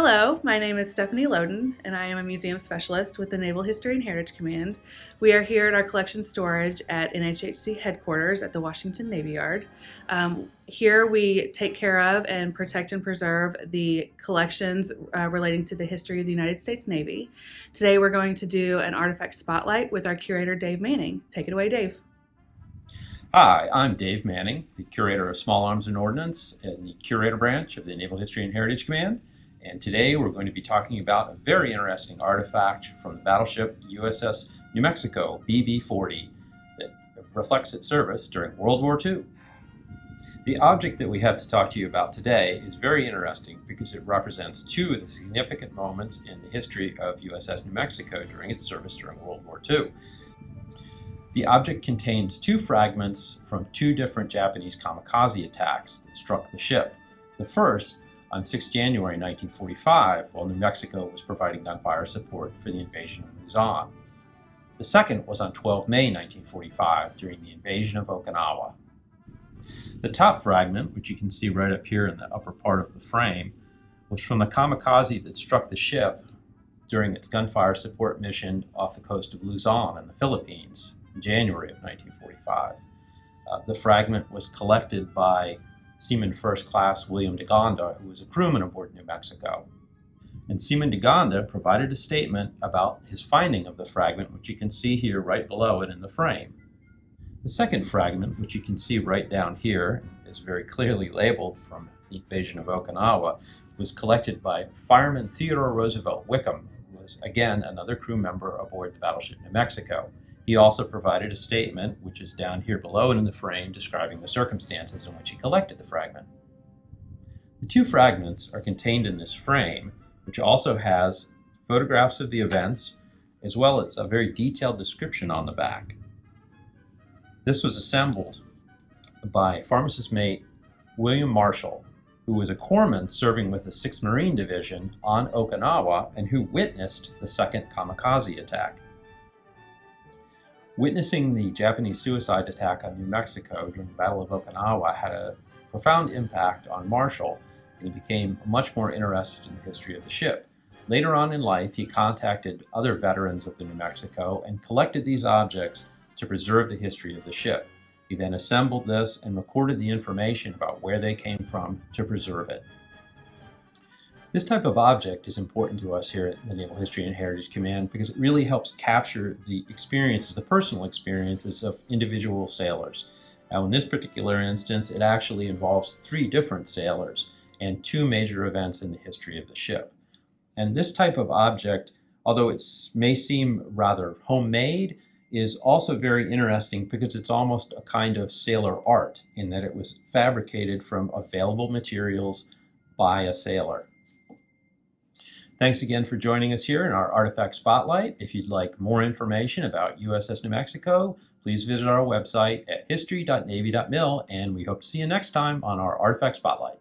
Hello, my name is Stephanie Loden, and I am a museum specialist with the Naval History and Heritage Command. We are here at our collection storage at NHHC headquarters at the Washington Navy Yard. Here we take care of and protect and preserve the collections relating to the history of the United States Navy. Today we're going to do an artifact spotlight with our curator, Dave Manning. Take it away, Dave. Hi, I'm Dave Manning, the Curator of Small Arms and Ordnance in the Curator Branch of the Naval History and Heritage Command. And today we're going to be talking about a very interesting artifact from the battleship USS New Mexico, BB-40, that reflects its service during World War II. The object that we have to talk to you about today is very interesting because it represents two of the significant moments in the history of USS New Mexico during its service during World War II. The object contains two fragments from two different Japanese kamikaze attacks that struck the ship. The first, on 6 January 1945, while New Mexico was providing gunfire support for the invasion of Luzon. The second was on 12 May 1945, during the invasion of Okinawa. The top fragment, which you can see right up here in the upper part of the frame, was from the kamikaze that struck the ship during its gunfire support mission off the coast of Luzon in the Philippines. January of 1945. The fragment was collected by Seaman First Class William DeGonda, who was a crewman aboard New Mexico. And Seaman DeGonda provided a statement about his finding of the fragment, which you can see here right below it in the frame. The second fragment, which you can see right down here, is very clearly labeled from the invasion of Okinawa, was collected by Fireman Theodore Roosevelt Wickham, who was again another crew member aboard the battleship New Mexico. He also provided a statement, which is down here below and in the frame, describing the circumstances in which he collected the fragment. The two fragments are contained in this frame, which also has photographs of the events, as well as a very detailed description on the back. This was assembled by pharmacist mate William Marshall, who was a corpsman serving with the 6th Marine Division on Okinawa and who witnessed the second kamikaze attack. Witnessing the Japanese suicide attack on New Mexico during the Battle of Okinawa had a profound impact on Marshall, and he became much more interested in the history of the ship. Later on in life, he contacted other veterans of the New Mexico and collected these objects to preserve the history of the ship. He then assembled this and recorded the information about where they came from to preserve it. This type of object is important to us here at the Naval History and Heritage Command because it really helps capture the experiences, the personal experiences of individual sailors. Now, in this particular instance, it actually involves 3 different sailors and 2 major events in the history of the ship. And this type of object, although it may seem rather homemade, is also very interesting because it's almost a kind of sailor art in that it was fabricated from available materials by a sailor. Thanks again for joining us here in our Artifact Spotlight. If you'd like more information about USS New Mexico, please visit our website at history.navy.mil, and we hope to see you next time on our Artifact Spotlight.